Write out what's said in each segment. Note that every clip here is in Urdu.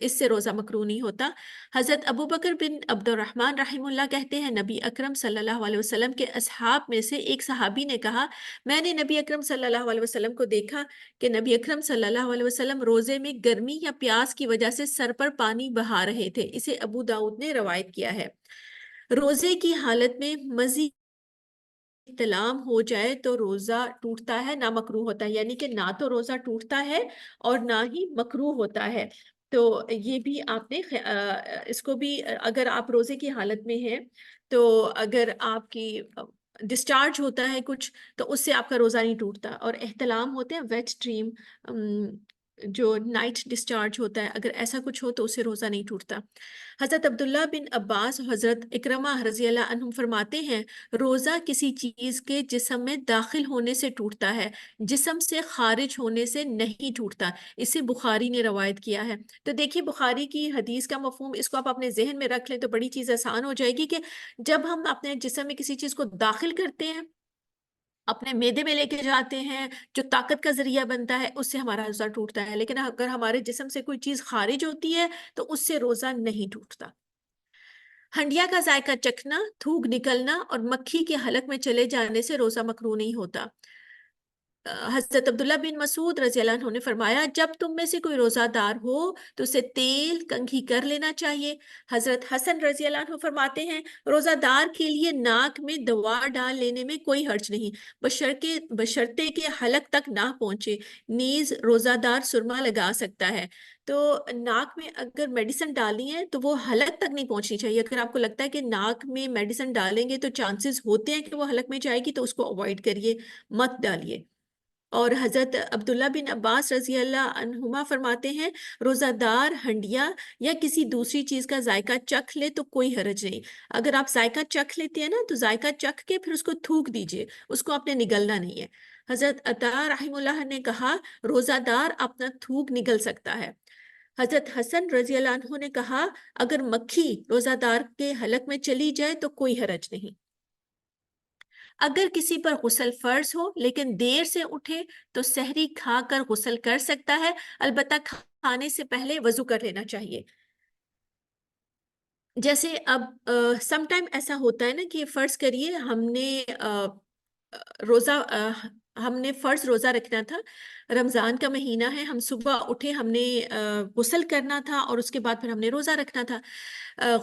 اس سے روزہ مکروہ نہیں ہوتا۔ حضرت ابو بکر بن عبد الرحمن رحمہ اللہ کہتے ہیں نبی اکرم صلی اللہ علیہ وسلم کے اصحاب میں سے ایک صحابی نے کہا میں نے نبی اکرم صلی اللہ علیہ وسلم کو دیکھا کہ نبی اکرم صلی اللہ علیہ وسلم روزے میں گرمی یا پیاس کی وجہ سے سر پر پانی بہا رہے تھے۔ اسے ابو داؤد نے روایت کیا ہے۔ روزے کی حالت میں مزید احتلام ہو جائے تو روزہ ٹوٹتا ہے نہ مکروہ ہوتا ہے، یعنی کہ نہ تو روزہ ٹوٹتا ہے اور نہ ہی مکروہ ہوتا ہے۔ تو یہ بھی آپ نے اس کو بھی اگر آپ روزے کی حالت میں ہیں تو اگر آپ کی ڈسچارج ہوتا ہے کچھ تو اس سے آپ کا روزہ نہیں ٹوٹتا، اور احتلام ہوتے ہیں ویٹ ڈریم جو نائٹ ڈسچارج ہوتا ہے، اگر ایسا کچھ ہو تو اسے روزہ نہیں ٹوٹتا۔ حضرت عبداللہ بن عباس اور حضرت اکرمہ رضی اللہ عنہم فرماتے ہیں روزہ کسی چیز کے جسم میں داخل ہونے سے ٹوٹتا ہے، جسم سے خارج ہونے سے نہیں ٹوٹتا۔ اسے بخاری نے روایت کیا ہے۔ تو دیکھیے بخاری کی حدیث کا مفہوم، اس کو آپ اپنے ذہن میں رکھ لیں تو بڑی چیز آسان ہو جائے گی کہ جب ہم اپنے جسم میں کسی چیز کو داخل کرتے ہیں، اپنے معدے میں لے کے جاتے ہیں، جو طاقت کا ذریعہ بنتا ہے، اس سے ہمارا روزہ ٹوٹتا ہے، لیکن اگر ہمارے جسم سے کوئی چیز خارج ہوتی ہے تو اس سے روزہ نہیں ٹوٹتا۔ ہنڈیا کا ذائقہ چکھنا، تھوک نکلنا اور مکھی کے حلق میں چلے جانے سے روزہ مکروہ نہیں ہوتا۔ حضرت عبداللہ بن مسعود رضی اللہ عنہ نے فرمایا جب تم میں سے کوئی روزہ دار ہو تو اسے تیل کنگھی کر لینا چاہیے۔ حضرت حسن رضی اللہ عنہ فرماتے ہیں روزہ دار کے لیے ناک میں دوا ڈال لینے میں کوئی حرج نہیں، بشرطے کے حلق تک نہ پہنچے۔ نیز روزہ دار سرما لگا سکتا ہے۔ تو ناک میں اگر میڈیسن ڈالنی ہے تو وہ حلق تک نہیں پہنچنی چاہیے۔ اگر آپ کو لگتا ہے کہ ناک میں میڈیسن ڈالیں گے تو چانسز ہوتے ہیں کہ وہ حلق میں جائے گی تو اس کو اوائڈ کریے، مت ڈالیے۔ اور حضرت عبداللہ بن عباس رضی اللہ عنہما فرماتے ہیں روزہ دار ہنڈیا یا کسی دوسری چیز کا ذائقہ چکھ لے تو کوئی حرج نہیں۔ اگر آپ ذائقہ چکھ لیتے ہیں نا تو ذائقہ چکھ کے پھر اس کو تھوک دیجئے، اس کو آپ نے نگلنا نہیں ہے۔ حضرت عطا رحم اللہ نے کہا روزہ دار اپنا تھوک نگل سکتا ہے۔ حضرت حسن رضی اللہ عنہ نے کہا اگر مکھی روزہ دار کے حلق میں چلی جائے تو کوئی حرج نہیں۔ اگر کسی پر غسل فرض ہو لیکن دیر سے اٹھے تو سحری کھا کر غسل کر سکتا ہے، البتہ کھانے سے پہلے وضو کر لینا چاہیے۔ جیسے اب سم ٹائم ایسا ہوتا ہے نا کہ فرض کریے روزہ ہم نے فرض روزہ رکھنا تھا، رمضان کا مہینہ ہے، ہم صبح اٹھے، ہم نے غسل کرنا تھا اور اس کے بعد پھر ہم نے روزہ رکھنا تھا۔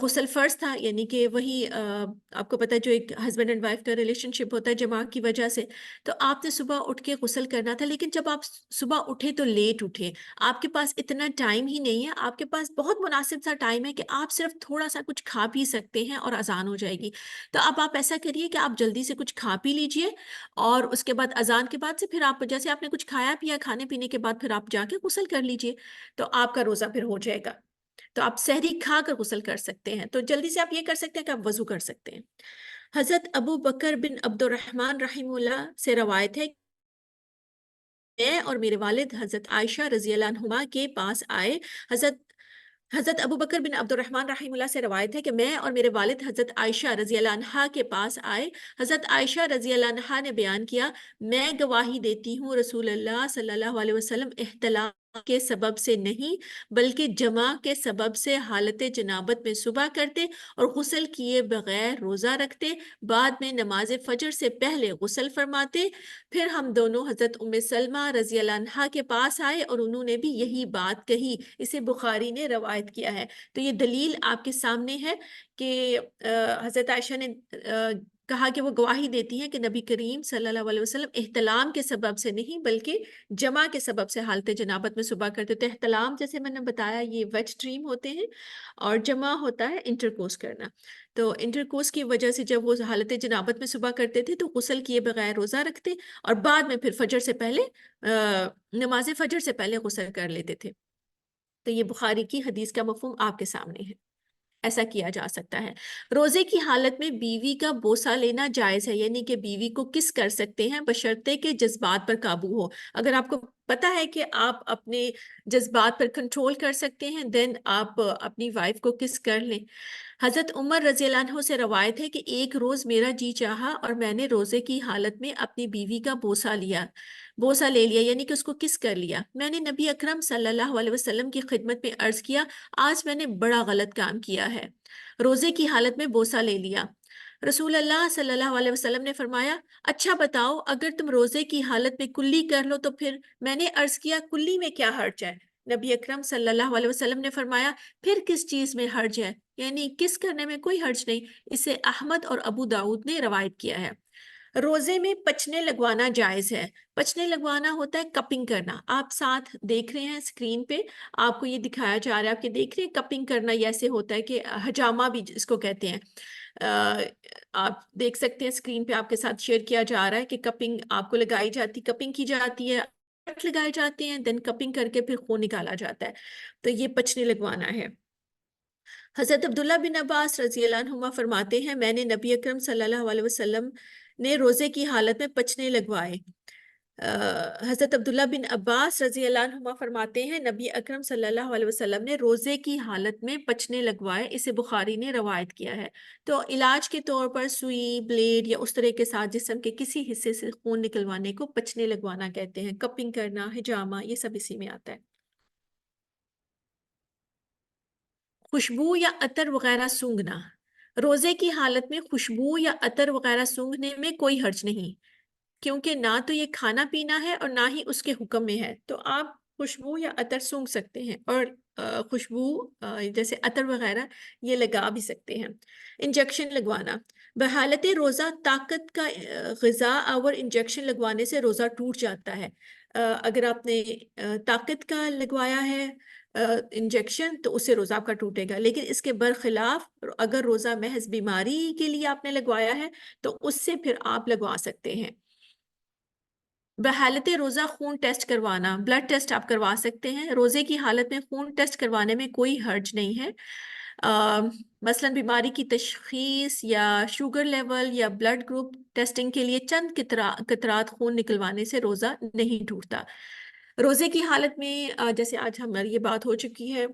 غسل فرض تھا، یعنی کہ وہی آپ کو پتہ جو ایک ہسبینڈ اینڈ وائف کا ریلیشن شپ ہوتا ہے جماع کی وجہ سے، تو آپ نے صبح اٹھ کے غسل کرنا تھا، لیکن جب آپ صبح اٹھے تو لیٹ اٹھے، آپ کے پاس اتنا ٹائم ہی نہیں ہے، آپ کے پاس بہت مناسب سا ٹائم ہے کہ آپ صرف تھوڑا سا کچھ کھا پی سکتے ہیں اور اذان ہو جائے گی۔ تو اب آپ ایسا کریے کہ آپ جلدی سے کچھ کھا پی لیجئے اور اس کے بعد اذان کے بعد سے پھر آپ جیسے آپ نے کچھ کھایا پیا، کھانے پینے کے بعد پھر آپ جا کے غسل کر لیجئے، تو آپ کا روزہ پھر ہو جائے گا۔ تو آپ سحری کھا کر غسل کر سکتے ہیں، تو جلدی سے آپ یہ کر سکتے ہیں کہ آپ وضو کر سکتے ہیں۔ حضرت ابو بکر بن عبد الرحمن رحمہ اللہ سے روایت ہے میں اور میرے والد حضرت عائشہ رضی اللہ عنہما کے پاس آئے۔ حضرت ابو بکر بن عبد الرحمن رحمہ اللہ سے روایت ہے کہ میں اور میرے والد حضرت عائشہ رضی اللہ عنہا کے پاس آئے۔ حضرت عائشہ رضی اللہ عنہا نے بیان کیا میں گواہی دیتی ہوں رسول اللہ صلی اللہ علیہ وسلم احتلام کے سبب سے نہیں بلکہ جماع کے سبب سے حالت جنابت میں صبح کرتے اور غسل کیے بغیر روزہ رکھتے، بعد میں نماز فجر سے پہلے غسل فرماتے۔ پھر ہم دونوں حضرت ام سلمہ رضی اللہ عنہا کے پاس آئے اور انہوں نے بھی یہی بات کہی۔ اسے بخاری نے روایت کیا ہے۔ تو یہ دلیل آپ کے سامنے ہے کہ حضرت عائشہ نے کہا کہ وہ گواہی دیتی ہیں کہ نبی کریم صلی اللہ علیہ وسلم احتلام کے سبب سے نہیں بلکہ جمع کے سبب سے حالت جنابت میں صبح کرتے تھے۔ احتلام جیسے میں نے بتایا یہ ویٹ ڈریم ہوتے ہیں اور جمع ہوتا ہے انٹرکورس کرنا۔ تو انٹرکورس کی وجہ سے جب وہ حالت جنابت میں صبح کرتے تھے تو غسل کیے بغیر روزہ رکھتے اور بعد میں پھر فجر سے پہلے نماز فجر سے پہلے غسل کر لیتے تھے۔ تو یہ بخاری کی حدیث کا مفہوم آپ کے سامنے ہے، ایسا کیا جا سکتا ہے۔ روزے کی حالت میں بیوی کا بوسہ لینا جائز ہے، یعنی کہ بیوی کو کس کر سکتے ہیں بشرطے کے جذبات پر قابو ہو۔ اگر آپ کو پتہ ہے کہ آپ اپنے جذبات پر کنٹرول کر سکتے ہیں دین آپ اپنی وائف کو کس کر لیں۔ حضرت عمر رضی اللہ عنہ سے روایت ہے کہ ایک روز میرا جی چاہا اور میں نے روزے کی حالت میں اپنی بیوی کا بوسہ لے لیا، یعنی کہ اس کو کس کر لیا۔ میں نے نبی اکرم صلی اللہ علیہ وسلم کی خدمت میں عرض کیا، آج میں نے بڑا غلط کام کیا ہے، روزے کی حالت میں بوسہ لے لیا۔ رسول اللہ صلی اللہ علیہ وسلم نے فرمایا، اچھا بتاؤ، اگر تم روزے کی حالت میں کلی کر لو تو پھر؟ میں نے عرض کیا، کلی میں کیا حرج ہے؟ نبی اکرم صلی اللہ علیہ وسلم نے فرمایا، پھر کس چیز میں حرج ہے؟ یعنی کس کرنے میں کوئی حرج نہیں۔ اسے احمد اور ابو داؤد نے روایت کیا ہے۔ روزے میں پچنے لگوانا جائز ہے۔ پچنے لگوانا ہوتا ہے کپنگ کرنا۔ آپ ساتھ دیکھ رہے ہیں اسکرین پہ، آپ کو یہ دکھایا جا رہا ہے، آپ کے دیکھ رہے ہیں کپنگ کرنا یہ ایسے ہوتا ہے کہ حجامہ بھی اس کو کہتے ہیں۔ آپ دیکھ سکتے ہیں اسکرین پہ آپ کے ساتھ شیئر کیا جا رہا ہے کہ کپنگ آپ کو لگائی جاتی، کپنگ کی جاتی ہے، کٹ لگائے جاتے ہیں، دین کپنگ کر کے پھر خون نکالا جاتا ہے، تو یہ پچنے لگوانا ہے۔ حضرت عبداللہ بن عباس رضی اللہ عنہما فرماتے ہیں، میں نے نبی اکرم صلی اللہ علیہ وسلم نے روزے کی حالت میں پچنے لگوائے۔ حضرت عبداللہ بن عباس رضی اللہ عنہما فرماتے ہیں، نبی اکرم صلی اللہ علیہ وسلم نے روزے کی حالت میں پچنے لگوائے، اسے بخاری نے روایت کیا ہے۔ تو علاج کے طور پر سوئی، بلیڈ یا اس طرح کے ساتھ جسم کے کسی حصے سے خون نکلوانے کو پچنے لگوانا کہتے ہیں۔ کپنگ کرنا، حجامہ، یہ سب اسی میں آتا ہے۔ خوشبو یا عطر وغیرہ سونگھنا، روزے کی حالت میں خوشبو یا عطر وغیرہ سونگھنے میں کوئی حرج نہیں، کیونکہ نہ تو یہ کھانا پینا ہے اور نہ ہی اس کے حکم میں ہے، تو آپ خوشبو یا عطر سونگھ سکتے ہیں، اور خوشبو جیسے عطر وغیرہ یہ لگا بھی سکتے ہیں۔ انجیکشن لگوانا، بحالت روزہ طاقت کا غذا اور انجیکشن لگوانے سے روزہ ٹوٹ جاتا ہے۔ اگر آپ نے طاقت کا لگوایا ہے انجیکشن تو اس سے روزہ آپ کا ٹوٹے گا، لیکن اس کے برخلاف اگر روزہ محض بیماری کے لیے آپ نے لگوایا ہے تو اس سے پھر آپ لگوا سکتے ہیں۔ بحالت روزہ خون ٹیسٹ کروانا، بلڈ ٹیسٹ آپ کروا سکتے ہیں، روزے کی حالت میں خون ٹیسٹ کروانے میں کوئی حرج نہیں ہے۔ مثلا بیماری کی تشخیص یا شوگر لیول یا بلڈ گروپ ٹیسٹنگ کے لیے چند قطرات خون نکلوانے سے روزہ نہیں ٹوٹتا۔ روزے کی حالت میں جیسے آج ہماری یہ بات ہو چکی ہے،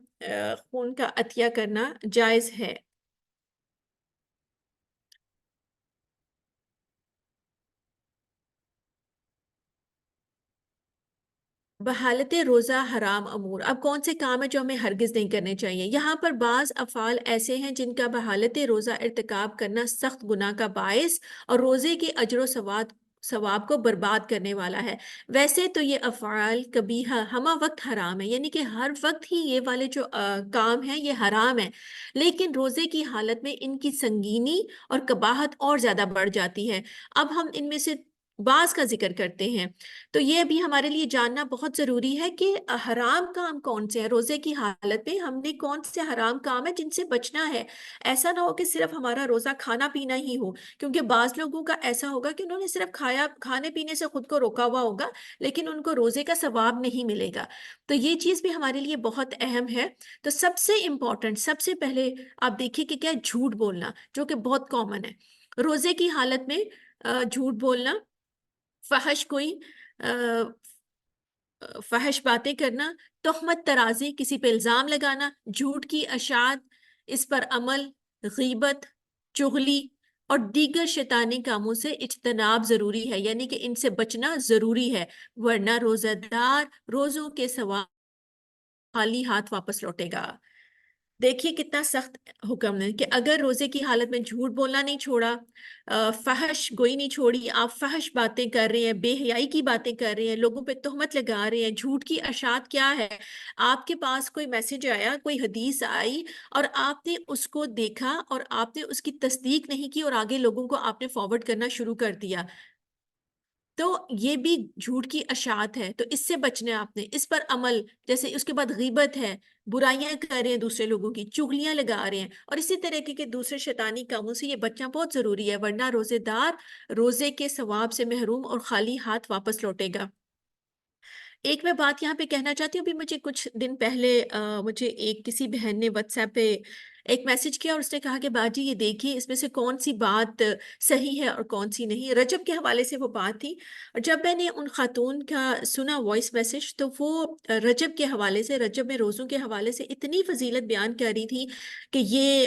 خون کا عطیہ کرنا جائز ہے۔ بحالت روزہ حرام امور، اب کون سے کام ہیں جو ہمیں ہرگز نہیں کرنے چاہیے؟ یہاں پر بعض افعال ایسے ہیں جن کا بحالت روزہ ارتکاب کرنا سخت گناہ کا باعث اور روزے کے اجر و ثواب کو برباد کرنے والا ہے۔ ویسے تو یہ افعال کبیحہ ہمہ وقت حرام ہے، یعنی کہ ہر وقت ہی یہ والے جو کام ہیں یہ حرام ہیں، لیکن روزے کی حالت میں ان کی سنگینی اور قباحت اور زیادہ بڑھ جاتی ہے۔ اب ہم ان میں سے بعض کا ذکر کرتے ہیں، تو یہ بھی ہمارے لیے جاننا بہت ضروری ہے کہ حرام کام کون سے ہیں۔ روزے کی حالت میں ہم نے کون سے حرام کام ہیں جن سے بچنا ہے۔ ایسا نہ ہو کہ صرف ہمارا روزہ کھانا پینا ہی ہو، کیونکہ بعض لوگوں کا ایسا ہوگا کہ انہوں نے صرف کھانے پینے سے خود کو روکا ہوا ہوگا، لیکن ان کو روزے کا ثواب نہیں ملے گا۔ تو یہ چیز بھی ہمارے لیے بہت اہم ہے۔ تو سب سے امپورٹنٹ، سب سے پہلے آپ دیکھیے کہ کیا ہے جھوٹ بولنا، جو کہ بہت کامن ہے روزے کی حالت میں۔ جھوٹ بولنا، فحش کوئی فحش باتیں کرنا، تہمت ترازی، کسی پہ الزام لگانا، جھوٹ کی اشاعت، اس پر عمل، غیبت، چغلی اور دیگر شیطانی کاموں سے اجتناب ضروری ہے، یعنی کہ ان سے بچنا ضروری ہے، ورنہ روزہ دار روزوں کے ثواب خالی ہاتھ واپس لوٹے گا۔ دیکھیے کتنا سخت حکم ہے کہ اگر روزے کی حالت میں جھوٹ بولنا نہیں چھوڑا، فحش گوئی نہیں چھوڑی، آپ فحش باتیں کر رہے ہیں، بے حیائی کی باتیں کر رہے ہیں، لوگوں پہ تہمت لگا رہے ہیں۔ جھوٹ کی اشاعت کیا ہے؟ آپ کے پاس کوئی میسج آیا، کوئی حدیث آئی اور آپ نے اس کو دیکھا اور آپ نے اس کی تصدیق نہیں کی اور آگے لوگوں کو آپ نے فارورڈ کرنا شروع کر دیا، تو یہ بھی جھوٹ کی اشاعت ہے۔ تو اس سے بچنا ہے آپ نے، اس پر عمل، جیسے اس کے بعد غیبت ہے، برائیاں کر رہے ہیں دوسرے لوگوں کی، چغلیاں لگا رہے ہیں، اور اسی طرح کے دوسرے شیطانی کاموں سے یہ بچنا بہت ضروری ہے، ورنہ روزے دار روزے کے ثواب سے محروم اور خالی ہاتھ واپس لوٹے گا۔ ایک میں بات یہاں پہ کہنا چاہتی ہوں، بھی مجھے کچھ دن پہلے مجھے ایک کسی بہن نے واٹس ایپ پہ ایک میسج کیا اور اس نے کہا کہ باجی یہ دیکھیے اس میں سے کون سی بات صحیح ہے اور کون سی نہیں۔ رجب کے حوالے سے وہ بات تھی، اور جب میں نے ان خاتون کا سنا وائس میسج تو وہ رجب کے حوالے سے، رجب میں روزوں کے حوالے سے اتنی فضیلت بیان کر رہی تھی کہ یہ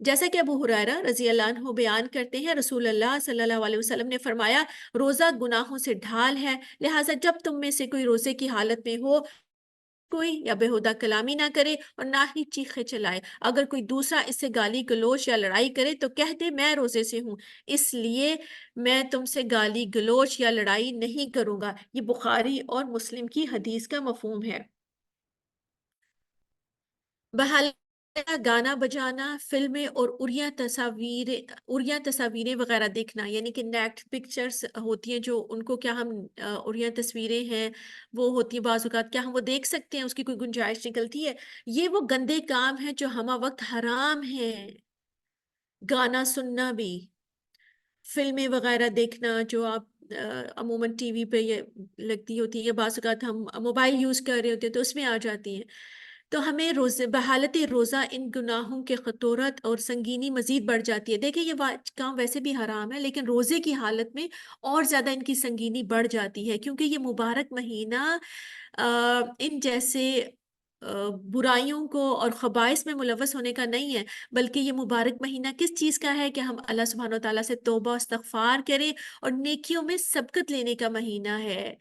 جیسا کہ ابو ہریرہ رضی اللہ عنہ بیان کرتے ہیں، رسول اللہ صلی اللہ علیہ وسلم نے فرمایا، روزہ گناہوں سے ڈھال ہے، لہٰذا جب تم میں سے کوئی روزے کی حالت میں ہو، کوئی یا بےہودہ کلامی نہ کرے اور نہ ہی چیخے چلائے۔ اگر کوئی دوسرا اس سے گالی گلوچ یا لڑائی کرے تو کہہ دے میں روزے سے ہوں، اس لیے میں تم سے گالی گلوچ یا لڑائی نہیں کروں گا۔ یہ بخاری اور مسلم کی حدیث کا مفہوم ہے۔ بحال گانا بجانا، فلمیں اور اڑیا تصاویریں وغیرہ دیکھنا، یعنی کہ نیکٹ پکچرز ہوتی ہیں جو ان کو کیا ہم اڑیا تصویریں ہیں وہ ہوتی ہیں بعض اوقات، کیا ہم وہ دیکھ سکتے ہیں؟ اس کی کوئی گنجائش نکلتی ہے؟ یہ وہ گندے کام ہیں جو ہمہ وقت حرام ہیں۔ گانا سننا بھی، فلمیں وغیرہ دیکھنا جو آپ عموماً ٹی وی پہ یہ لگتی ہوتی ہیں یا بعض اوقات ہم موبائل یوز کر رہے ہوتے ہیں تو اس میں آ جاتی ہیں، تو ہمیں روزے بحالت روزہ ان گناہوں کے خطورت اور سنگینی مزید بڑھ جاتی ہے۔ دیکھیں یہ کام ویسے بھی حرام ہے، لیکن روزے کی حالت میں اور زیادہ ان کی سنگینی بڑھ جاتی ہے، کیونکہ یہ مبارک مہینہ ان جیسے برائیوں کو اور خبائث میں ملوث ہونے کا نہیں ہے، بلکہ یہ مبارک مہینہ کس چیز کا ہے کہ ہم اللہ سبحانہ وتعالیٰ سے توبہ و استغفار کریں اور نیکیوں میں سبقت لینے کا مہینہ ہے،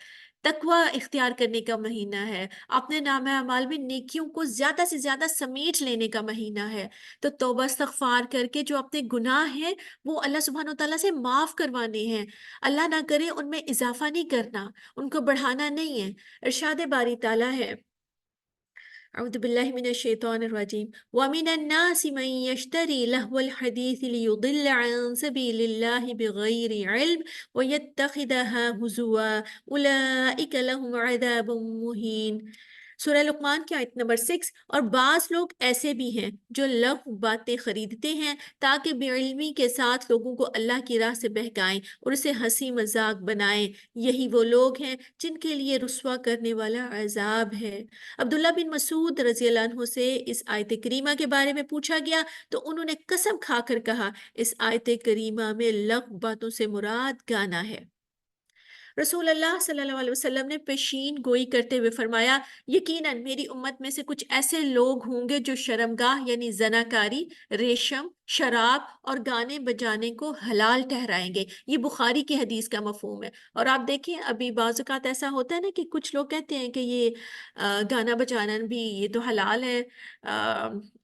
تقوی اختیار کرنے کا مہینہ ہے، اپنے نامہ اعمال میں نیکیوں کو زیادہ سے زیادہ سمیٹ لینے کا مہینہ ہے۔ تو توبہ استغفار کر کے جو اپنے گناہ ہیں وہ اللہ سبحانہ وتعالیٰ سے معاف کروانے ہیں، اللہ نہ کرے ان میں اضافہ نہیں کرنا، ان کو بڑھانا نہیں ہے۔ ارشاد باری تعالیٰ ہے، اعوذ باللہ من الشیطان الرجیم، وَمِنَ النَّاسِ مَن يَشْتَرِي لَهْوَ الْحَدِيثِ لِيُضِلَّ عَن سَبِيلِ اللَّهِ بِغَيْرِ عِلْمٍ وَيَتَّخِذَهَا هُزُوًا أُولَئِكَ لَهُمْ عَذَابٌ مُّهِينٌ۔ سورہ لقمان کی آیت نمبر 6۔ اور بعض لوگ ایسے بھی ہیں جو لغو باتیں خریدتے ہیں تاکہ بے علمی کے ساتھ لوگوں کو اللہ کی راہ سے بہکائیں اور اسے ہنسی مذاق بنائیں، یہی وہ لوگ ہیں جن کے لیے رسوا کرنے والا عذاب ہے۔ عبداللہ بن مسعود رضی اللہ عنہ سے اس آیت کریمہ کے بارے میں پوچھا گیا تو انہوں نے قسم کھا کر کہا، اس آیت کریمہ میں لغو باتوں سے مراد گانا ہے۔ رسول اللہ صلی اللہ علیہ وسلم نے پیشین گوئی کرتے ہوئے فرمایا، یقیناً میری امت میں سے کچھ ایسے لوگ ہوں گے جو شرمگاہ یعنی زناکاری، ریشم، شراب اور گانے بجانے کو حلال ٹھہرائیں گے۔ یہ بخاری کی حدیث کا مفہوم ہے۔ اور آپ دیکھیں ابھی بعض اوقات ایسا ہوتا ہے نا کہ کچھ لوگ کہتے ہیں کہ یہ گانا بجانا بھی یہ تو حلال ہے،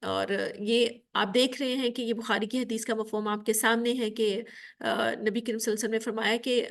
اور یہ آپ دیکھ رہے ہیں کہ یہ بخاری کی حدیث کا مفہوم آپ کے سامنے ہے کہ نبی کریم صلی اللہ علیہ وسلم نے فرمایا کہ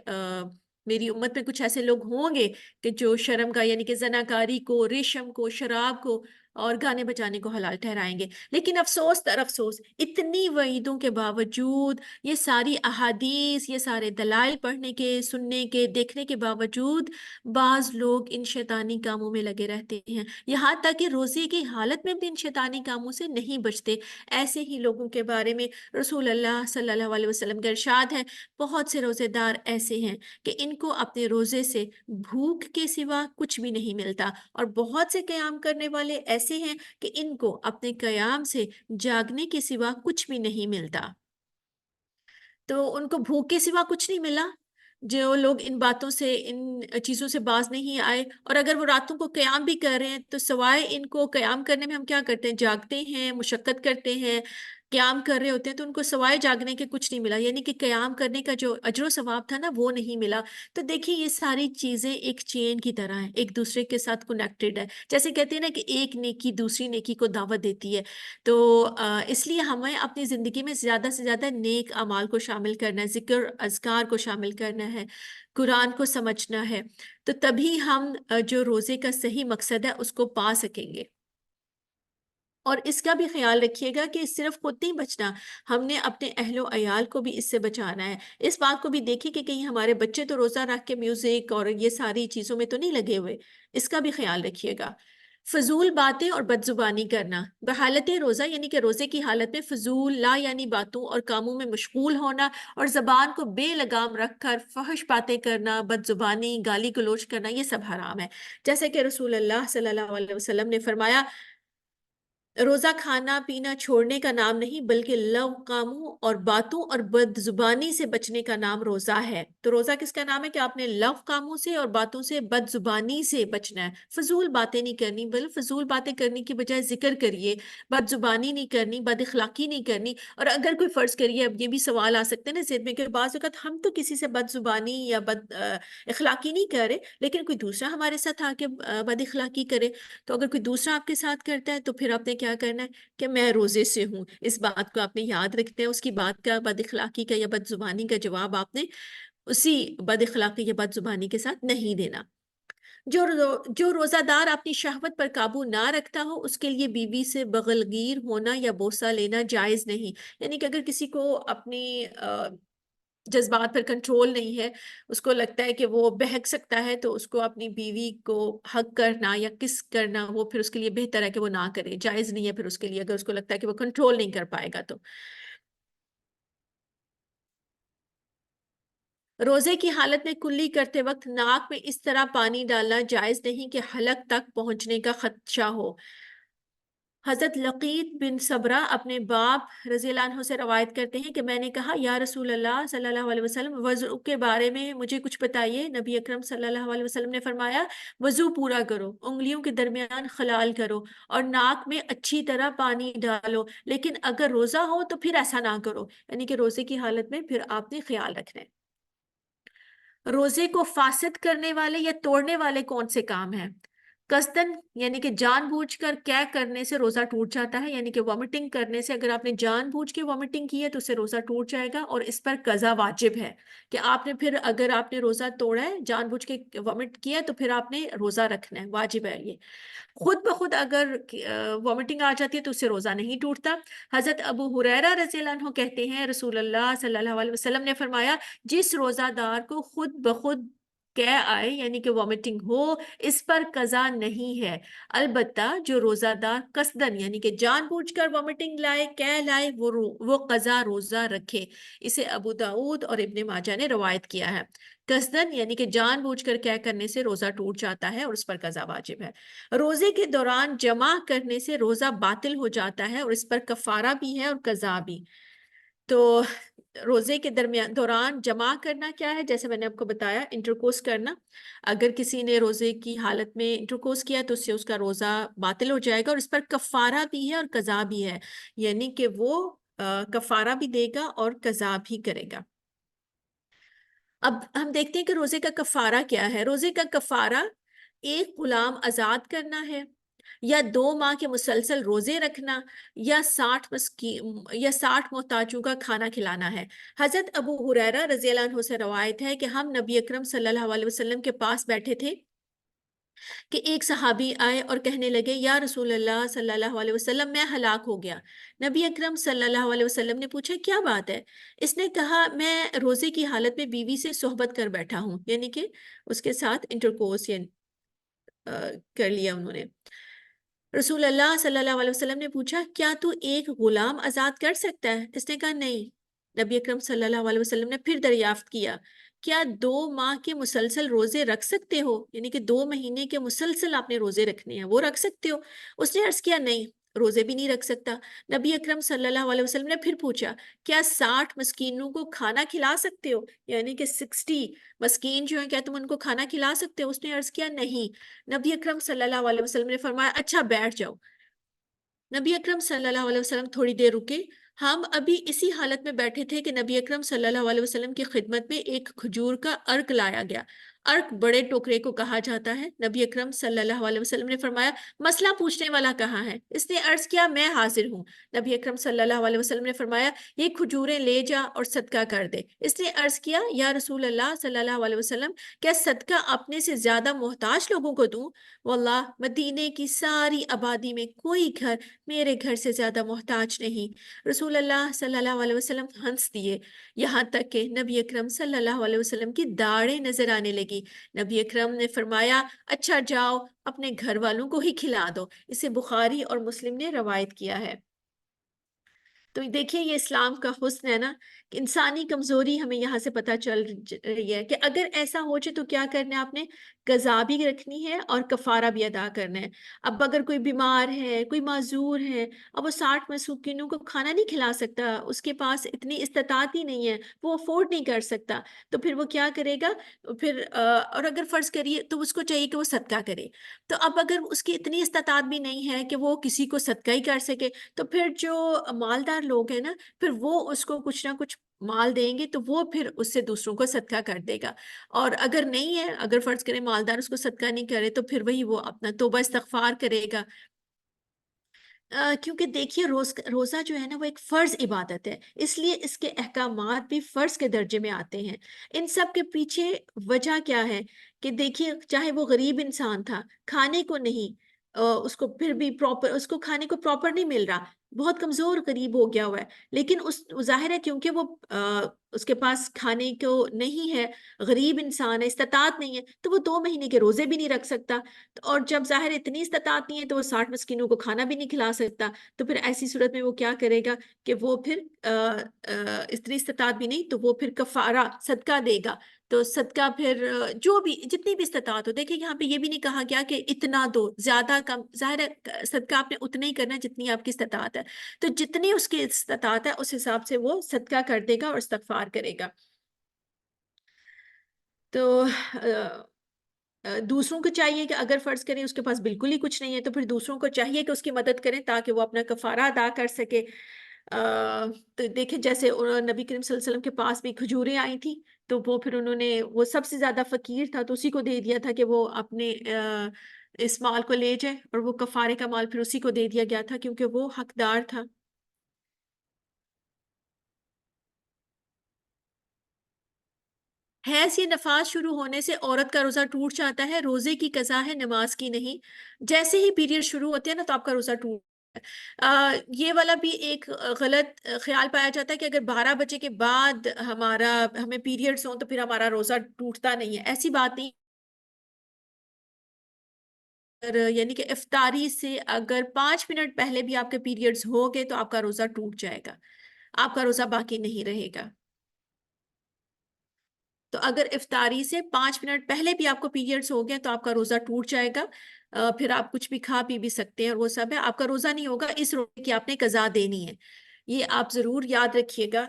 میری امت میں کچھ ایسے لوگ ہوں گے کہ جو شرم کا یعنی کہ زناکاری کو، ریشم کو، شراب کو اور گانے بجانے کو حلال ٹھہرائیں گے۔ لیکن افسوس در افسوس، اتنی وعیدوں کے باوجود، یہ ساری احادیث، یہ سارے دلائل پڑھنے کے، سننے کے، دیکھنے کے باوجود بعض لوگ ان شیطانی کاموں میں لگے رہتے ہیں، یہاں تک کہ روزے کی حالت میں بھی ان شیطانی کاموں سے نہیں بچتے۔ ایسے ہی لوگوں کے بارے میں رسول اللہ صلی اللہ علیہ وسلم کا ارشاد ہے، بہت سے روزے دار ایسے ہیں کہ ان کو اپنے روزے سے بھوک کے سوا کچھ بھی نہیں ملتا، اور بہت سے قیام کرنے والے ایسے ہیں کہ ان کو اپنے قیام سے جاگنے کے سوا کچھ بھی نہیں ملتا۔ تو ان کو بھوک کے سوا کچھ نہیں ملا، جو لوگ ان باتوں سے، ان چیزوں سے باز نہیں آئے، اور اگر وہ راتوں کو قیام بھی کر رہے ہیں تو سوائے ان کو قیام کرنے میں ہم کیا کرتے ہیں؟ جاگتے ہیں، مشقت کرتے ہیں، قیام کر رہے ہوتے ہیں، تو ان کو سوائے جاگنے کے کچھ نہیں ملا، یعنی کہ قیام کرنے کا جو اجر و ثواب تھا نا وہ نہیں ملا۔ تو دیکھیے یہ ساری چیزیں ایک چین کی طرح ہیں، ایک دوسرے کے ساتھ کنیکٹڈ ہے، جیسے کہتے ہیں نا کہ ایک نیکی دوسری نیکی کو دعوت دیتی ہے۔ تو اس لیے ہمیں اپنی زندگی میں زیادہ سے زیادہ نیک اعمال کو شامل کرنا ہے، ذکر اذکار کو شامل کرنا ہے، قرآن کو سمجھنا ہے، تو تبھی ہم جو روزے کا صحیح مقصد ہے اس کو پا سکیں گے۔ اور اس کا بھی خیال رکھیے گا کہ صرف خود نہیں بچنا، ہم نے اپنے اہل و عیال کو بھی اس سے بچانا ہے۔ اس بات کو بھی دیکھیں کہ کہیں ہمارے بچے تو روزہ رکھ کے میوزک اور یہ ساری چیزوں میں تو نہیں لگے ہوئے، اس کا بھی خیال رکھیے گا۔ فضول باتیں اور بد زبانی کرنا، بحالت روزہ یعنی کہ روزے کی حالت میں فضول لا یعنی باتوں اور کاموں میں مشغول ہونا اور زبان کو بے لگام رکھ کر فحش باتیں کرنا، بد زبانی، گالی گلوچ کرنا، یہ سب حرام ہے۔ جیسے کہ رسول اللہ صلی اللہ علیہ وسلم نے فرمایا، روزہ کھانا پینا چھوڑنے کا نام نہیں بلکہ لو کاموں اور باتوں اور بد زبانی سے بچنے کا نام روزہ ہے۔ تو روزہ کس کا نام ہے کہ آپ نے لو کاموں سے اور باتوں سے بد زبانی سے بچنا ہے۔ فضول باتیں نہیں کرنی، بل فضول باتیں کرنے کی بجائے ذکر کریے، بد زبانی نہیں کرنی، بد اخلاقی نہیں کرنی۔ اور اگر کوئی فرض کریے، اب یہ بھی سوال آ سکتے ہیں نا ذہن میں کہ بعض اوقات ہم تو کسی سے بد زبانی یا بد اخلاقی نہیں کر رہے، لیکن کوئی دوسرا ہمارے ساتھ آ کے بد اخلاقی کرے، تو اگر کوئی دوسرا آپ کے ساتھ کرتا ہے تو پھر آپ نے کیا کرنا ہے کہ میں روزے سے ہوں، اس بات کو آپ نے یاد رکھتے ہیں، اس کی بات کا بد اخلاقی کا یا بد زبانی کا جواب آپ نے اسی بد اخلاقی یا بد زبانی کے ساتھ نہیں دینا۔ جو روزہ دار اپنی شہوت پر قابو نہ رکھتا ہو اس کے لیے بیوی سے بغلگیر ہونا یا بوسہ لینا جائز نہیں۔ یعنی کہ اگر کسی کو اپنی جذبات پر کنٹرول نہیں ہے، اس کو لگتا ہے کہ وہ بہک سکتا ہے، تو اس کو اپنی بیوی کو حق کرنا یا کس کرنا وہ پھر اس کے لیے بہتر ہے کہ وہ نہ کرے، جائز نہیں ہے پھر اس کے لیے، اگر اس کو لگتا ہے کہ وہ کنٹرول نہیں کر پائے گا تو۔ روزے کی حالت میں کلی کرتے وقت ناک میں اس طرح پانی ڈالنا جائز نہیں کہ حلق تک پہنچنے کا خدشہ ہو۔ حضرت لقیط بن صبرہ اپنے باپ رضی اللہ عنہ سے روایت کرتے ہیں کہ میں نے کہا یا رسول اللہ صلی اللہ علیہ وسلم وضو کے بارے میں مجھے کچھ بتائیے۔ نبی اکرم صلی اللہ علیہ وسلم نے فرمایا وضو پورا کرو، انگلیوں کے درمیان خلال کرو اور ناک میں اچھی طرح پانی ڈالو، لیکن اگر روزہ ہو تو پھر ایسا نہ کرو، یعنی کہ روزے کی حالت میں پھر آپ نے خیال رکھنا ہے۔ روزے کو فاسد کرنے والے یا توڑنے والے کون سے کام ہیں؟ قصدن یعنی کہ جان بوجھ کر کیا کرنے سے روزہ ٹوٹ جاتا ہے، یعنی کہ وامٹنگ کرنے سے، اگر آپ نے جان بوجھ کے وامٹنگ کی ہے تو اسے روزہ ٹوٹ جائے گا اور اس پر قضا واجب ہے کہ آپ نے پھر اگر آپ نے روزہ توڑا ہے، جان بوجھ کے وامٹ کیا ہے تو پھر آپ نے روزہ رکھنا ہے، واجب ہے یہ۔ خود بخود اگر وامٹنگ آ جاتی ہے تو اس سے روزہ نہیں ٹوٹتا۔ حضرت ابو ہریرہ رضی اللہ عنہ کہتے ہیں رسول اللہ صلی اللہ علیہ وسلم نے فرمایا جس روزہ دار کو خود بخود کہہ آئے یعنی کہ وامٹنگ ہو اس پر قضا نہیں ہے، البتہ جو روزہ دار قصدن یعنی کہ جان بوجھ کر وامٹنگ لائے کہہ لائے وہ قضا روزہ رکھے۔ اسے ابو داؤد اور ابن ماجہ نے روایت کیا ہے۔ قصدن یعنی کہ جان بوجھ کر کہہ کرنے سے روزہ ٹوٹ جاتا ہے اور اس پر قضا واجب ہے۔ روزے کے دوران جمع کرنے سے روزہ باطل ہو جاتا ہے اور اس پر کفارہ بھی ہے اور قضا بھی۔ تو روزے کے دوران جمع کرنا کیا ہے؟ جیسے میں نے آپ کو بتایا انٹرکورس کرنا، اگر کسی نے روزے کی حالت میں انٹرکورس کیا تو اس سے اس کا روزہ باطل ہو جائے گا اور اس پر کفارہ بھی ہے اور قضا بھی ہے، یعنی کہ وہ کفارہ بھی دے گا اور قضا بھی کرے گا۔ اب ہم دیکھتے ہیں کہ روزے کا کفارہ کیا ہے۔ روزے کا کفارہ ایک غلام آزاد کرنا ہے، یا 2 ماہ کے مسلسل روزے رکھنا، یا 60 محتاجوں کا کھانا کھلانا ہے۔ حضرت ابو ہریرہ رضی اللہ عنہ سے روایت ہے کہ ہم نبی اکرم صلی اللہ علیہ وسلم کے پاس بیٹھے تھے کہ ایک صحابی آئے اور کہنے لگے یا رسول اللہ صلی اللہ علیہ وسلم میں ہلاک ہو گیا۔ نبی اکرم صلی اللہ علیہ وسلم نے پوچھا کیا بات ہے؟ اس نے کہا میں روزے کی حالت میں بیوی سے صحبت کر بیٹھا ہوں، یعنی کہ اس کے ساتھ انٹرکورس کر لیا انہوں نے۔ رسول اللہ صلی اللہ علیہ وسلم نے پوچھا کیا تو ایک غلام آزاد کر سکتا ہے؟ اس نے کہا نہیں۔ نبی اکرم صلی اللہ علیہ وسلم نے پھر دریافت کیا کیا 2 ماہ کے مسلسل روزے رکھ سکتے ہو؟ یعنی کہ 2 مہینے کے مسلسل آپ نے روزے رکھنے ہیں، وہ رکھ سکتے ہو؟ اس نے عرض کیا نہیں، روزے بھی نہیں رکھ سکتا۔ نبی اکرم صلی اللہ علیہ وسلم نے پھر پوچھا کیا 60 مسکینوں کو کھانا کھلا سکتے ہو؟ یعنی کہ 60 مسکین جو ہیں کیا تم ان کو کھانا کھلا سکتے ہو؟ اس نے عرض کیا نہیں۔ نبی اکرم صلی اللہ علیہ وسلم نے فرمایا اچھا بیٹھ جاؤ۔ نبی اکرم صلی اللہ علیہ وسلم تھوڑی دیر رکے، ہم ابھی اسی حالت میں بیٹھے تھے کہ نبی اکرم صلی اللہ علیہ وسلم کی خدمت میں ایک کھجور کا عرق لایا گیا۔ عرق بڑے ٹوکرے کو کہا جاتا ہے۔ نبی اکرم صلی اللہ علیہ وسلم نے فرمایا مسئلہ پوچھنے والا کہاں ہے؟ اس نے عرض کیا میں حاضر ہوں۔ نبی اکرم صلی اللہ علیہ وسلم نے فرمایا یہ کھجوریں لے جا اور صدقہ کر دے۔ اس نے عرض کیا یا رسول اللہ صلی اللہ علیہ وسلم کیا صدقہ اپنے سے زیادہ محتاج لوگوں کو دوں؟ واللہ مدینے کی ساری آبادی میں کوئی گھر میرے گھر سے زیادہ محتاج نہیں۔ رسول اللہ صلی اللہ علیہ وسلم ہنس دیے، یہاں تک کہ نبی اکرم صلی اللہ علیہ وسلم کی داڑھیں نظر آنے لگی۔ نبی اکرم نے فرمایا اچھا جاؤ اپنے گھر والوں کو ہی کھلا دو۔ اسے بخاری اور مسلم نے روایت کیا ہے۔ تو دیکھیے یہ اسلام کا حسن ہے نا، کہ انسانی کمزوری ہمیں یہاں سے پتہ چل رہی ہے کہ اگر ایسا ہو جائے تو کیا کرنا ہے آپ نے قضا بھی رکھنی ہے اور کفارہ بھی ادا کرنا ہے۔ اب اگر کوئی بیمار ہے، کوئی معذور ہے، اب وہ 60 مسکینوں کو کھانا نہیں کھلا سکتا، اس کے پاس اتنی استطاعت ہی نہیں ہے، وہ افورڈ نہیں کر سکتا، تو پھر وہ کیا کرے گا؟ پھر اور اگر فرض کریے تو اس کو چاہیے کہ وہ صدقہ کرے۔ تو اب اگر اس کی اتنی استطاعت بھی نہیں ہے کہ وہ کسی کو صدقہ ہی کر سکے، تو پھر جو مالدار لوگ ہیں نا، پھر وہ اس کو کچھ نہ کچھ مال دیں گے، تو وہ پھر اس سے دوسروں کو صدقہ کر دے گا۔ اور اگر نہیں ہے، اگر فرض کریں مالدار اس کو صدقہ نہیں کرے، تو پھر وہی وہ اپنا توبہ استغفار کرے گا۔ کیونکہ دیکھیے روزہ جو ہے نا وہ ایک فرض عبادت ہے، اس لیے اس کے احکامات بھی فرض کے درجے میں آتے ہیں۔ ان سب کے پیچھے وجہ کیا ہے کہ دیکھیے چاہے وہ غریب انسان تھا، کھانے کو نہیں، اس کو پھر بھی پراپر اس کو کھانے کو پراپر نہیں مل رہا، بہت کمزور غریب ہو گیا ہوا ہے، لیکن ظاہر ہے کیونکہ وہ اس کے پاس کھانے کو نہیں ہے، غریب انسان ہے، استطاعت نہیں ہے، تو وہ 2 مہینے کے روزے بھی نہیں رکھ سکتا۔ اور جب ظاہر اتنی استطاعت نہیں ہے تو وہ 60 مسکینوں کو کھانا بھی نہیں کھلا سکتا، تو پھر ایسی صورت میں وہ کیا کرے گا کہ وہ پھر اتنی استطاعت بھی نہیں، تو وہ پھر کفارہ صدقہ دے گا۔ تو صدقہ پھر جو بھی جتنی بھی استطاعت ہو، دیکھیں یہاں پہ یہ بھی نہیں کہا گیا کہ اتنا دو، زیادہ کم، ظاہر ہے صدقہ آپ نے اتنا ہی کرنا ہے جتنی آپ کی استطاعت ہے، تو جتنی اس کی استطاعت ہے اس حساب سے وہ صدقہ کر دے گا اور استغفار کرے گا۔ تو دوسروں کو چاہیے کہ اگر فرض کریں اس کے پاس بالکل ہی کچھ نہیں ہے، تو پھر دوسروں کو چاہیے کہ اس کی مدد کریں تاکہ وہ اپنا کفارہ ادا کر سکے۔ تو دیکھیں جیسے نبی کریم صلی اللہ علیہ وسلم کے پاس بھی کھجوریں آئی تھیں، تو وہ پھر انہوں نے، وہ سب سے زیادہ فقیر تھا تو اسی کو دے دیا تھا کہ وہ اپنے اس مال کو لے جائے، اور وہ کفارے کا مال پھر اسی کو دے دیا گیا تھا کیونکہ وہ حقدار تھا۔ حیض یا نفاس شروع ہونے سے عورت کا روزہ ٹوٹ جاتا ہے، روزے کی قضا ہے، نماز کی نہیں۔ جیسے ہی پیریڈ شروع ہوتے ہیں نا تو آپ کا روزہ ٹوٹ یہ والا بھی ایک غلط خیال پایا جاتا ہے کہ اگر 12 بجے کے بعد ہمیں پیریڈز ہوں تو پھر ہمارا روزہ ٹوٹتا نہیں ہے، ایسی بات نہیں۔ یعنی کہ افطاری سے اگر 5 منٹ پہلے بھی آپ کے پیریڈز ہو گئے تو آپ کا روزہ ٹوٹ جائے گا، آپ کا روزہ باقی نہیں رہے گا۔ تو اگر افطاری سے 5 منٹ پہلے بھی آپ کو پیریڈز ہو گئے تو آپ کا روزہ ٹوٹ جائے گا، پھر آپ کچھ بھی کھا پی بھی سکتے ہیں اور وہ سب ہے، آپ کا روزہ نہیں ہوگا، اس روزے کی آپ نے قضا دینی ہے، یہ آپ ضرور یاد رکھیے گا۔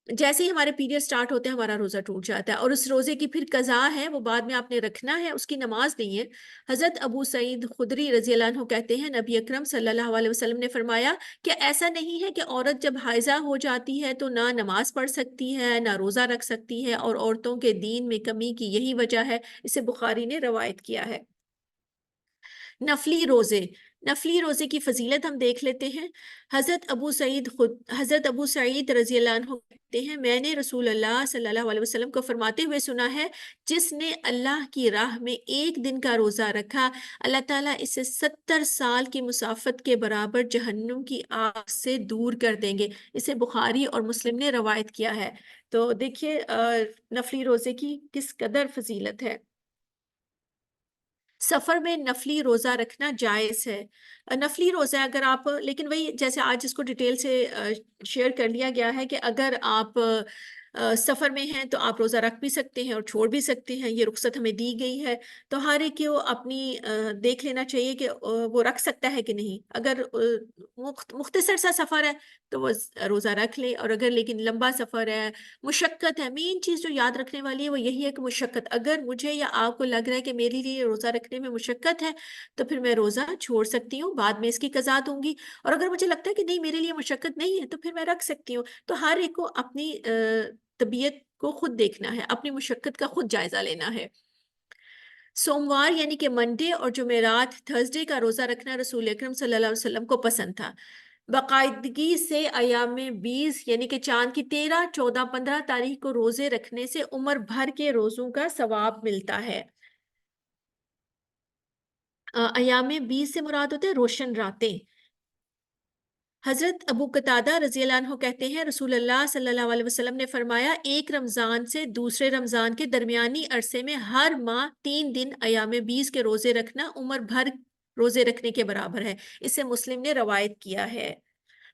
جیسے ہی ہمارے پیریڈ سٹارٹ ہوتے ہیں ہمارا روزہ ٹوٹ جاتا ہے، اور اس روزے کی پھر قضا ہے وہ بعد میں آپ نے رکھنا ہے، اس کی نماز نہیں ہے۔ حضرت ابو سعید خدری رضی اللہ عنہ کہتے ہیں نبی اکرم صلی اللہ علیہ وسلم نے فرمایا کہ ایسا نہیں ہے کہ عورت جب حائضہ ہو جاتی ہے تو نہ نماز پڑھ سکتی ہے نہ روزہ رکھ سکتی ہے، اور عورتوں کے دین میں کمی کی یہی وجہ ہے، اسے بخاری نے روایت کیا ہے۔ نفلی روزے، نفلی روزے کی فضیلت ہم دیکھ لیتے ہیں۔ حضرت ابو سعید رضی اللہ عنہ کہتے ہیں میں نے رسول اللہ صلی اللہ علیہ وسلم کو فرماتے ہوئے سنا ہے، جس نے اللہ کی راہ میں ایک دن کا روزہ رکھا، اللہ تعالیٰ اسے 70 سال کی مسافت کے برابر جہنم کی آگ سے دور کر دیں گے۔ اسے بخاری اور مسلم نے روایت کیا ہے۔ تو دیکھیے نفلی روزے کی کس قدر فضیلت ہے۔ سفر میں نفلی روزہ رکھنا جائز ہے۔ نفلی روزہ اگر آپ، لیکن وہی جیسے آج اس کو ڈیٹیل سے شیئر کر لیا گیا ہے کہ اگر آپ سفر میں ہیں تو آپ روزہ رکھ بھی سکتے ہیں اور چھوڑ بھی سکتے ہیں، یہ رخصت ہمیں دی گئی ہے۔ تو ہر ایک کو اپنی دیکھ لینا چاہیے کہ وہ رکھ سکتا ہے کہ نہیں۔ اگر مختصر سا سفر ہے تو وہ روزہ رکھ لے، اور اگر لیکن لمبا سفر ہے، مشقت ہے، مین چیز جو یاد رکھنے والی ہے وہ یہی ہے کہ مشقت، اگر مجھے یا آپ کو لگ رہا ہے کہ میرے لیے روزہ رکھنے میں مشقت ہے تو پھر میں روزہ چھوڑ سکتی ہوں، بعد میں اس کی قضا دوں گی، اور اگر مجھے لگتا ہے کہ نہیں میرے لیے مشقت نہیں ہے تو پھر میں رکھ سکتی ہوں۔ تو ہر ایک کو اپنی طبیعت کو خود دیکھنا ہے، اپنی مشقت کا خود جائزہ لینا ہے۔ سوموار یعنی کہ منڈے اور جمعرات تھرسڈے کا روزہ رکھنا رسول اکرم صلی اللہ علیہ وسلم کو پسند تھا۔ باقاعدگی سے ایام 20 یعنی کہ چاند کی 13، 14، 15 تاریخ کو روزے رکھنے سے عمر بھر کے روزوں کا ثواب ملتا ہے۔ ایام 20 سے مراد ہوتے ہیں روشن راتیں۔ حضرت ابو قتادہ رضی اللہ عنہ کہتے ہیں رسول اللہ صلی اللہ علیہ وسلم نے فرمایا ایک رمضان سے دوسرے رمضان کے درمیانی عرصے میں ہر ماہ 3 دن ایام 20 کے روزے رکھنا عمر بھر روزے رکھنے کے برابر ہے، اسے مسلم نے روایت کیا ہے۔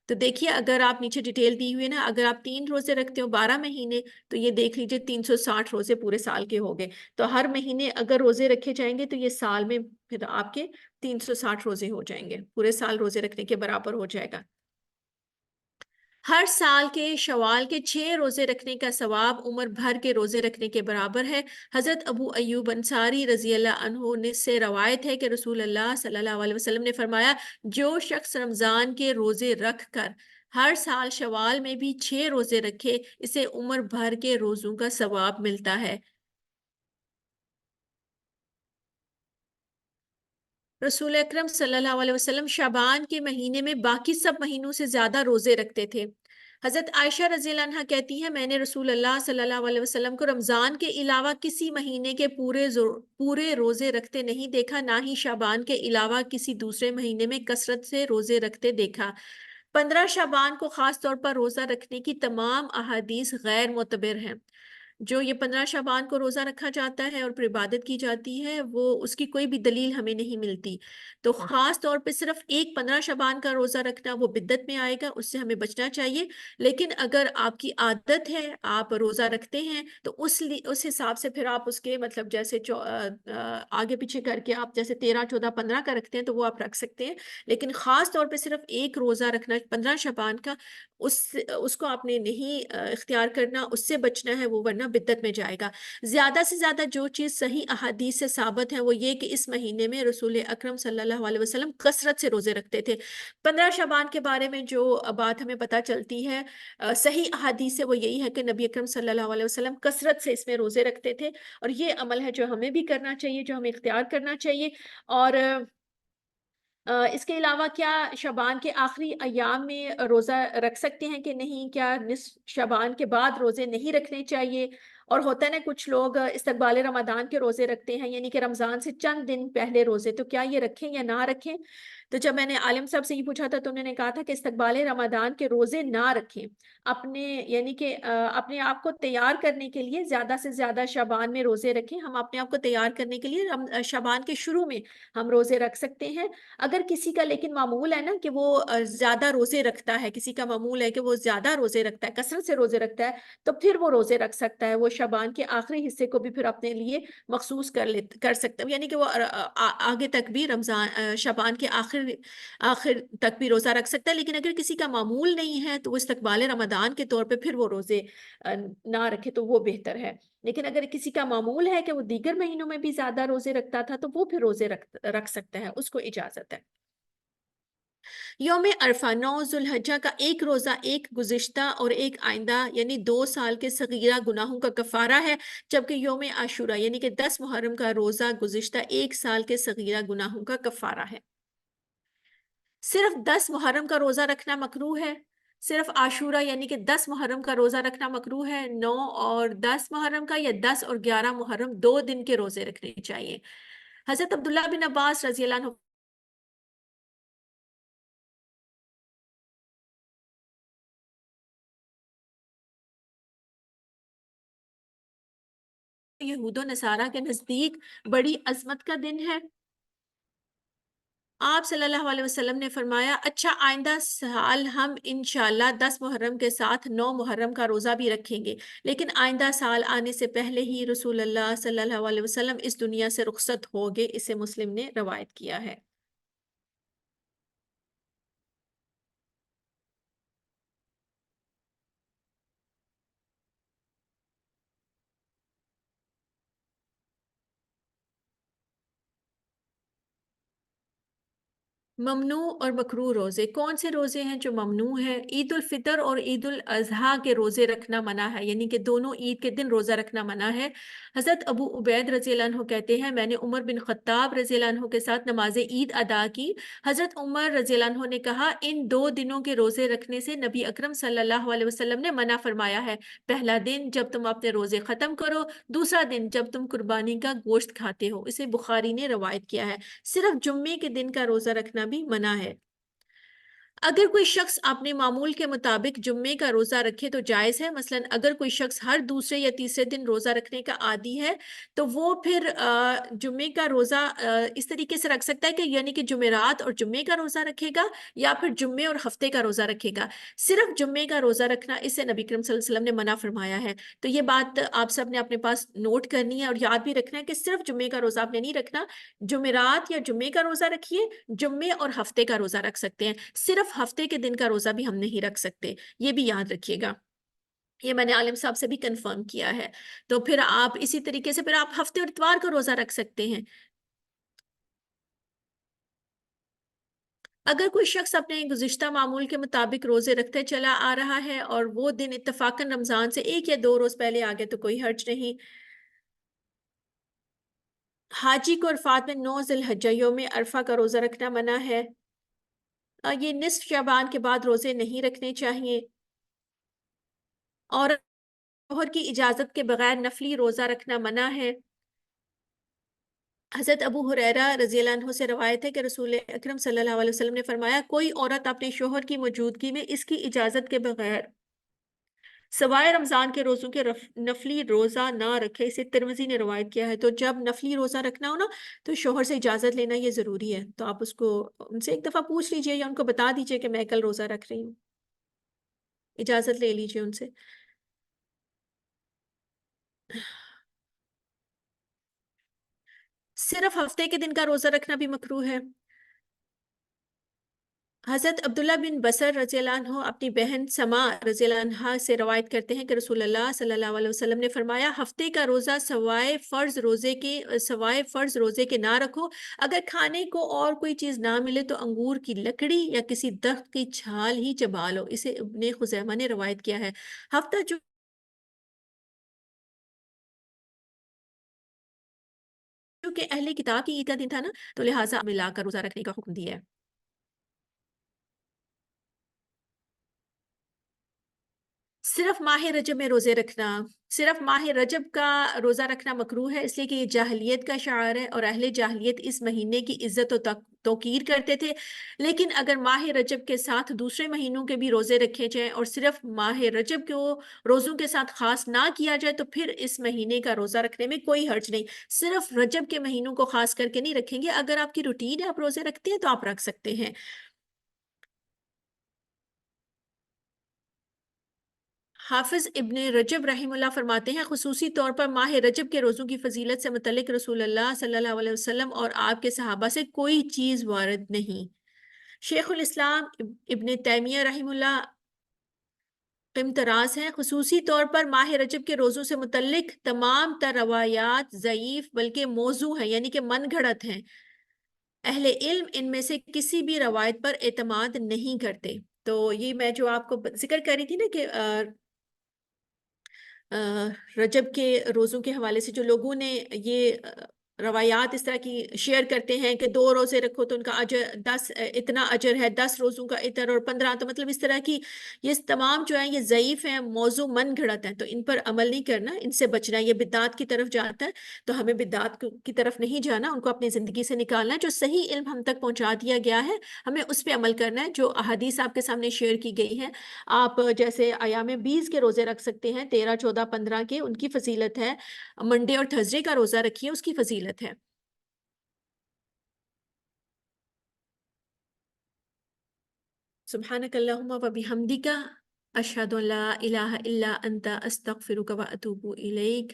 تو دیکھیے اگر آپ نیچے ڈیٹیل دی ہوئی ہے نا، اگر آپ 3 روزے رکھتے ہو 12 مہینے، تو یہ دیکھ لیجئے 360 روزے پورے سال کے ہو گئے۔ تو ہر مہینے اگر روزے رکھے جائیں گے تو یہ سال میں پھر آپ کے 360 روزے ہو جائیں گے، پورے سال روزے رکھنے کے برابر ہو جائے گا۔ ہر سال کے شوال کے 6 روزے رکھنے کا ثواب عمر بھر کے روزے رکھنے کے برابر ہے۔ حضرت ابو ایوب انصاری رضی اللہ عنہ سے روایت ہے کہ رسول اللہ صلی اللہ علیہ وسلم نے فرمایا، جو شخص رمضان کے روزے رکھ کر ہر سال شوال میں بھی 6 روزے رکھے، اسے عمر بھر کے روزوں کا ثواب ملتا ہے۔ رسول اکرم صلی اللہ علیہ وسلم شعبان کے مہینے میں باقی سب مہینوں سے زیادہ روزے رکھتے تھے۔ حضرت عائشہ رضی اللہ عنہ کہتی ہیں، میں نے رسول اللہ صلی اللہ علیہ وسلم کو رمضان کے علاوہ کسی مہینے کے پورے روزے رکھتے نہیں دیکھا، نہ ہی شعبان کے علاوہ کسی دوسرے مہینے میں کثرت سے روزے رکھتے دیکھا۔ 15 شعبان کو خاص طور پر روزہ رکھنے کی تمام احادیث غیر معتبر ہیں۔ جو یہ 15 شعبان کو روزہ رکھا جاتا ہے اور پھر عبادت کی جاتی ہے، وہ اس کی کوئی بھی دلیل ہمیں نہیں ملتی۔ تو خاص طور پہ صرف ایک 15 شعبان کا روزہ رکھنا وہ بدعت میں آئے گا، اس سے ہمیں بچنا چاہیے۔ لیکن اگر آپ کی عادت ہے، آپ روزہ رکھتے ہیں، تو اس حساب سے پھر آپ اس کے مطلب جیسے آگے پیچھے کر کے آپ جیسے 13 14 15 کا رکھتے ہیں تو وہ آپ رکھ سکتے ہیں۔ لیکن خاص طور پہ صرف ایک روزہ رکھنا 15 شعبان کا، اس کو آپ نے نہیں اختیار کرنا، اس سے بچنا ہے، وہ ورنہ بدعت میں جائے گا۔ زیادہ سے زیادہ جو چیز صحیح احادیث سے ثابت ہے وہ یہ کہ اس مہینے میں رسول اکرم صلی اللہ علیہ وسلم کثرت سے روزے رکھتے تھے۔ 15 شعبان کے بارے میں جو بات ہمیں پتہ چلتی ہے صحیح احادیث سے، وہ یہی ہے کہ نبی اکرم صلی اللہ علیہ وسلم کثرت سے اس میں روزے رکھتے تھے، اور یہ عمل ہے جو ہمیں بھی کرنا چاہیے، جو ہمیں اختیار کرنا چاہیے۔ اور اس کے علاوہ کیا شعبان کے آخری ایام میں روزہ رکھ سکتے ہیں کہ نہیں؟ کیا نصف شعبان کے بعد روزے نہیں رکھنے چاہیے؟ اور ہوتا ہے نا کچھ لوگ استقبال رمضان کے روزے رکھتے ہیں، یعنی کہ رمضان سے چند دن پہلے روزے، تو کیا یہ رکھیں یا نہ رکھیں؟ تو جب میں نے عالم صاحب سے یہ پوچھا تھا تو انہوں نے کہا تھا کہ استقبال رمضان کے روزے نہ رکھیں، اپنے یعنی کہ اپنے آپ کو تیار کرنے کے لیے زیادہ سے زیادہ شعبان میں روزے رکھیں۔ ہم اپنے آپ کو تیار کرنے کے لیے شعبان کے شروع میں ہم روزے رکھ سکتے ہیں۔ اگر کسی کا لیکن معمول ہے نا کہ وہ زیادہ روزے رکھتا ہے، کسی کا معمول ہے کہ وہ زیادہ روزے رکھتا ہے، کثرت سے روزے رکھتا ہے، تو پھر وہ روزے رکھ سکتا ہے، وہ شعبان کے آخری حصے کو بھی پھر اپنے لیے مخصوص کر سکتا ہے، یعنی کہ وہ آگے تک بھی رمضان شعبان کے آخر تک بھی روزہ رکھ سکتا ہے۔ لیکن اگر کسی کا معمول نہیں ہے تو وہ استقبال رمضان کے طور پہ پھر وہ روزے نہ رکھے تو وہ بہتر ہے۔ لیکن اگر کسی کا معمول ہے کہ وہ دیگر مہینوں میں بھی زیادہ روزے رکھتا تھا تو وہ پھر روزے رکھ سکتا ہے، اس کو اجازت ہے۔ یوم عرفہ 9 ذوالحجہ کا ایک روزہ ایک گزشتہ اور ایک آئندہ یعنی 2 سال کے صغیرہ گناہوں کا کفارہ ہے، جبکہ یوم عاشورہ یعنی کہ 10 محرم کا روزہ گزشتہ 1 سال کے صغیرہ گناہوں کا کفارہ ہے۔ صرف 10 محرم کا روزہ رکھنا مکروہ ہے، صرف عاشورہ یعنی کہ 10 محرم کا روزہ رکھنا مکروہ ہے۔ 9 اور 10 محرم کا یا 10 اور 11 محرم 2 دن کے روزے رکھنے چاہیے۔ حضرت عبداللہ بن عباس رضی اللہ عنہ یہود و نصارہ کے نزدیک بڑی عظمت کا دن ہے۔ آپ صلی اللہ علیہ وسلم نے فرمایا، اچھا آئندہ سال ہم انشاءاللہ 10 محرم کے ساتھ 9 محرم کا روزہ بھی رکھیں گے، لیکن آئندہ سال آنے سے پہلے ہی رسول اللہ صلی اللہ علیہ وسلم اس دنیا سے رخصت ہو گئے، اسے مسلم نے روایت کیا ہے۔ ممنوع اور مکروہ روزے کون سے روزے ہیں جو ممنوع ہیں؟ عید الفطر اور عید الاضحیٰ کے روزے رکھنا منع ہے، یعنی کہ دونوں عید کے دن روزہ رکھنا منع ہے۔ حضرت ابو عبید رضی اللہ عنہ کہتے ہیں، میں نے عمر بن خطاب رضی اللہ عنہ کے ساتھ نماز عید ادا کی۔ حضرت عمر رضی اللہ عنہ نے کہا، ان 2 دنوں کے روزے رکھنے سے نبی اکرم صلی اللہ علیہ وسلم نے منع فرمایا ہے۔ پہلا دن جب تم اپنے روزے ختم کرو، دوسرا دن جب تم قربانی کا گوشت کھاتے ہو، اسے بخاری نے روایت کیا ہے۔ صرف جمعے کے دن کا روزہ رکھنا بھی منع ہے۔ اگر کوئی شخص اپنے معمول کے مطابق جمعے کا روزہ رکھے تو جائز ہے، مثلاً اگر کوئی شخص ہر دوسرے یا تیسرے دن روزہ رکھنے کا عادی ہے تو وہ پھر جمعے کا روزہ اس طریقے سے رکھ سکتا ہے کہ یعنی کہ جمعرات اور جمعے کا روزہ رکھے گا یا پھر جمعے اور ہفتے کا روزہ رکھے گا۔ صرف جمعے کا روزہ رکھنا اسے نبی کریم صلی اللہ علیہ وسلم نے منع فرمایا ہے۔ تو یہ بات آپ سب نے اپنے پاس نوٹ کرنی ہے اور یاد بھی رکھنا ہے کہ صرف جمعے کا روزہ آپ نے نہیں رکھنا، جمعرات یا جمعے کا روزہ رکھیے، جمعے اور ہفتے کا روزہ رکھ سکتے ہیں، صرف ہفتے کے دن کا روزہ بھی ہم نہیں رکھ سکتے، یہ بھی یاد رکھیے گا۔ یہ میں نے عالم صاحب سے بھی کنفرم کیا ہے۔ تو پھر آپ اسی طریقے سے پھر آپ ہفتے اور اتوار کا روزہ رکھ سکتے ہیں۔ اگر کوئی شخص اپنے گزشتہ معمول کے مطابق روزے رکھتے چلا آ رہا ہے اور وہ دن اتفاقاً رمضان سے 1 یا 2 روز پہلے آ گئے تو کوئی حرج نہیں۔ حاجی کو عرفات میں 9 ذی الحجہ یوم عرفہ کا روزہ رکھنا منع ہے۔ یہ نصف شعبان کے بعد روزے نہیں رکھنے چاہیے، اور شوہر کی اجازت کے بغیر نفلی روزہ رکھنا منع ہے۔ حضرت ابو ہریرہ رضی اللہ عنہ سے روایت ہے کہ رسول اکرم صلی اللہ علیہ وسلم نے فرمایا، کوئی عورت اپنے شوہر کی موجودگی میں اس کی اجازت کے بغیر سوائے رمضان کے روزوں کے نفلی روزہ نہ رکھے، اسے ترمذی نے روایت کیا ہے۔ تو جب نفلی روزہ رکھنا ہو نا تو شوہر سے اجازت لینا یہ ضروری ہے، تو آپ اس کو ان سے ایک دفعہ پوچھ لیجئے یا ان کو بتا دیجئے کہ میں کل روزہ رکھ رہی ہوں، اجازت لے لیجئے ان سے۔ صرف ہفتے کے دن کا روزہ رکھنا بھی مکروہ ہے۔ حضرت عبداللہ بن بصر رضی اللہ عنہ اپنی بہن سما رضی اللہ عنہ سے روایت کرتے ہیں کہ رسول اللہ صلی اللہ علیہ وسلم نے فرمایا، ہفتے کا روزہ سوائے فرض روزے کے نہ رکھو، اگر کھانے کو اور کوئی چیز نہ ملے تو انگور کی لکڑی یا کسی درخت کی چھال ہی چبا لو، اسے ابن خزیمہ نے روایت کیا ہے۔ ہفتہ چونکہ اہل کتاب کی عید کا دن تھا نا تو لہٰذا ملا کر روزہ رکھنے کا حکم دیا ہے۔ صرف ماہ رجب میں روزے رکھنا، صرف ماہ رجب کا روزہ رکھنا مکروہ ہے، اس لیے کہ یہ جاہلیت کا شعار ہے اور اہل جاہلیت اس مہینے کی عزت و توقیر کرتے تھے۔ لیکن اگر ماہ رجب کے ساتھ دوسرے مہینوں کے بھی روزے رکھے جائیں اور صرف ماہ رجب کو روزوں کے ساتھ خاص نہ کیا جائے تو پھر اس مہینے کا روزہ رکھنے میں کوئی حرج نہیں۔ صرف رجب کے مہینوں کو خاص کر کے نہیں رکھیں گے، اگر آپ کی روٹین ہے آپ روزے رکھتے ہیں تو آپ رکھ سکتے ہیں۔ حافظ ابن رجب رحم اللہ فرماتے ہیں، خصوصی طور پر ماہ رجب کے روزوں کی فضیلت سے متعلق رسول اللہ صلی اللہ علیہ وسلم اور آپ کے صحابہ سے کوئی چیز وارد نہیں۔ شیخ الاسلام ابن تیمیہ رحم اللہ قمتراز ہیں، خصوصی طور پر ماہ رجب کے روزوں سے متعلق تمام تر روایات ضعیف بلکہ موضوع ہیں، یعنی کہ من گھڑت ہیں۔ اہل علم ان میں سے کسی بھی روایت پر اعتماد نہیں کرتے۔ تو یہ میں جو آپ کو ذکر کر رہی تھی نا کہ رجب کے روزوں کے حوالے سے جو لوگوں نے یہ روایات اس طرح کی شیئر کرتے ہیں کہ 2 روزے رکھو تو ان کا اجر 10 اتنا اجر ہے، 10 روزوں کا اتر اور 15، تو مطلب اس طرح کی یہ تمام جو ہیں یہ ضعیف ہیں، موضوع من گھڑت ہیں، تو ان پر عمل نہیں کرنا، ان سے بچنا۔ یہ بدعات کی طرف جاتا ہے تو ہمیں بدعات کی طرف نہیں جانا، ان کو اپنی زندگی سے نکالنا ہے۔ جو صحیح علم ہم تک پہنچا دیا گیا ہے ہمیں اس پہ عمل کرنا ہے، جو احادیث آپ کے سامنے شیئر کی گئی ہیں۔ آپ جیسے ایام 20 کے روزے رکھ سکتے ہیں، 13، 14، 15 کے، ان کی فضیلت ہے۔ منڈے اور تھرسڈے کا روزہ رکھیے، اس کی فضیلت ہے۔ سبحانک اللہم و بحمدک، اشہد ان لا الہ الا انت، استغفرک و اتوب الیک۔